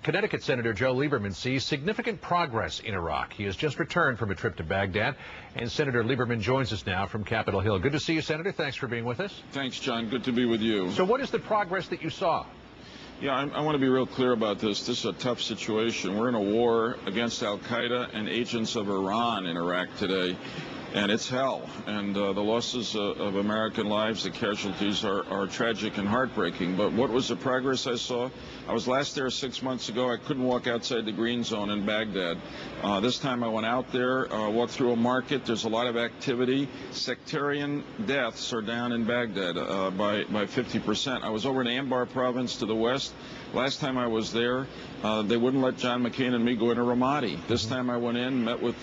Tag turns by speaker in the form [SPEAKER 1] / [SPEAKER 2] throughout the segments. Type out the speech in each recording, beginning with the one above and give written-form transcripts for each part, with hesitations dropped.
[SPEAKER 1] Connecticut Senator Joe Lieberman sees significant progress in Iraq. He has just returned from a trip to Baghdad, and Senator Lieberman joins us now from Capitol Hill. Good to see you, Senator. Thanks for being with us.
[SPEAKER 2] Thanks, John. Good to be with you.
[SPEAKER 1] So what is the progress that you saw?
[SPEAKER 2] Yeah, I want to be real clear about this. This is a tough situation. We're in a war against al-Qaeda and agents of Iran in Iraq today, and it's hell. And the losses of American lives, the casualties are tragic and heartbreaking. But what was the progress I saw? I was last there 6 months ago. I couldn't walk outside the green zone in Baghdad. This time I went out there, walked through a market. There's a lot of activity. Sectarian deaths are down in Baghdad by 50%. I was over in Anbar province to the west. Last time I was there, they wouldn't let John McCain and me go into Ramadi. This time I went in, met with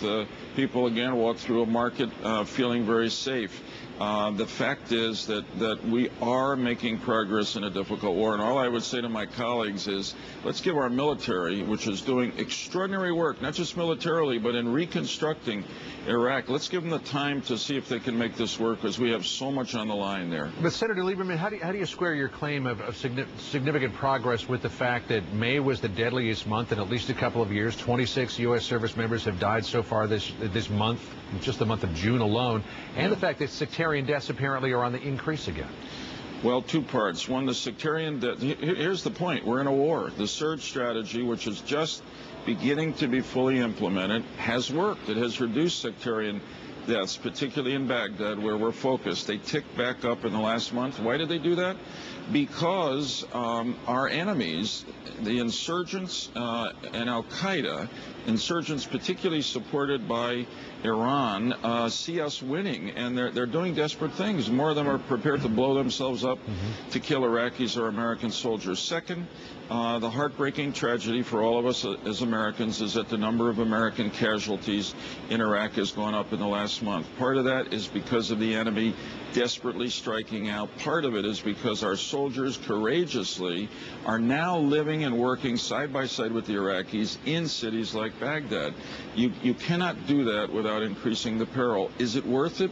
[SPEAKER 2] people again, walked through a market, feeling very safe. The fact is that we are making progress in a difficult war, and all I would say to my colleagues is let's give our military, which is doing extraordinary work, not just militarily, but in reconstructing Iraq, let's give them the time to see if they can make this work, because we have so much on the line there.
[SPEAKER 1] But Senator Lieberman, how do you square your claim of significant progress with the fact that May was the deadliest month in at least a couple of years? 26 U.S. service members have died so far this month, just the month of June alone, and the fact that sectarian deaths apparently are on the increase again.
[SPEAKER 2] Well, two parts. One, the sectarian death. Here's the point. We're in a war. The surge strategy, which is just beginning to be fully implemented, has worked. It has reduced sectarian deaths, particularly in Baghdad, where we're focused. They ticked back up in the last month. Why did they do that? Because our enemies, the insurgents and al-Qaeda, insurgents particularly supported by Iran, see us winning, and they're doing desperate things. More of them are prepared to blow themselves up to kill Iraqis or American soldiers. Second, the heartbreaking tragedy for all of us as Americans is that the number of American casualties in Iraq has gone up in the last month. Part of that is because of the enemy desperately striking out. Part of it is because our soldiers courageously are now living and working side by side with the Iraqis in cities like Baghdad. You cannot do that without increasing the peril. Is it worth it?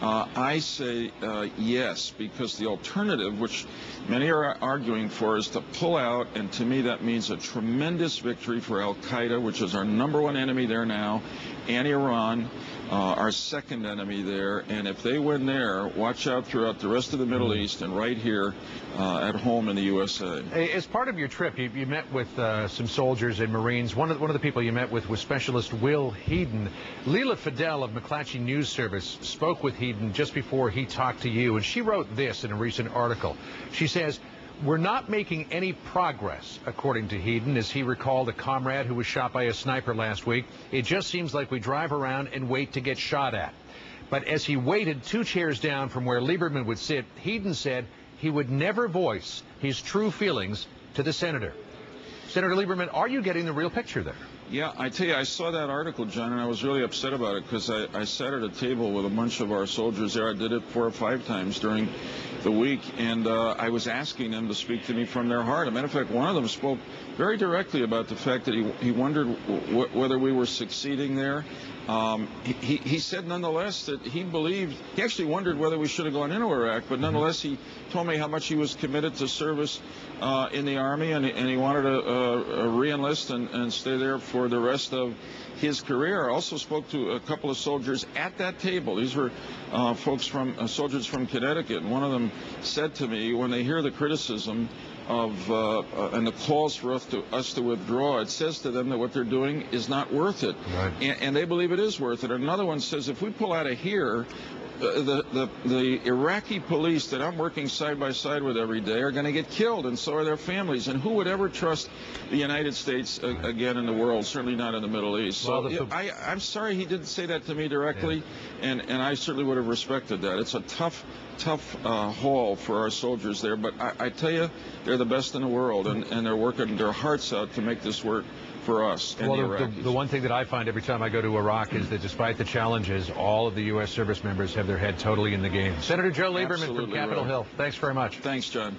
[SPEAKER 2] I say yes, because the alternative, which many are arguing for, is to pull out, and to me that means a tremendous victory for al-Qaeda, which is our #1 enemy there now, and Iran, our second enemy there. And if they win there, watch out throughout the rest of the Middle East and right here at home in the USA.
[SPEAKER 1] As part of your trip, you met with some soldiers and Marines. One of the people you met with was Specialist Will Heaton. Leila Fidel of McClatchy News Service spoke with Heaton just before he talked to you, and she wrote this in a recent article. She says, "We're not making any progress," according to Heaton, as he recalled a comrade who was shot by a sniper last week. "It just seems like we drive around and wait to get shot at." But as he waited 2 chairs down from where Lieberman would sit, Heaton said he would never voice his true feelings to the senator. Senator Lieberman, are you getting the real picture there?
[SPEAKER 2] Yeah, I tell you, I saw that article, John, and I was really upset about it, because I sat at a table with a bunch of our soldiers there. I did it 4 or 5 times during the week, and I was asking them to speak to me from their heart. As a matter of fact, one of them spoke very directly about the fact that he wondered whether we were succeeding there. He said nonetheless that he believed, he actually wondered whether we should have gone into Iraq, but nonetheless he told me how much he was committed to service in the Army, and he wanted to re-enlist and stay there for the rest of his career. I also spoke to a couple of soldiers at that table. These were soldiers from Connecticut, and one of them said to me, when they hear the criticism of and the calls for us to withdraw, it says to them that what they're doing is not worth it.
[SPEAKER 1] Right.
[SPEAKER 2] And they believe it is worth it. Another one says, if we pull out of here, the Iraqi police that I'm working side by side with every day are going to get killed, and so are their families. And who would ever trust the United States again in the world? Certainly not in the Middle East. So I'm sorry he didn't say that to me directly, and I certainly would have respected that. It's a tough haul for our soldiers there, but I tell you, they're the best in the world, and they're working their hearts out to make this work for us and the Iraqis.
[SPEAKER 1] The one thing that I find every time I go to Iraq is that despite the challenges, all of the U.S. service members have their head totally in the game. Senator Joe Lieberman from Capitol Hill, thanks very much.
[SPEAKER 2] Thanks, John.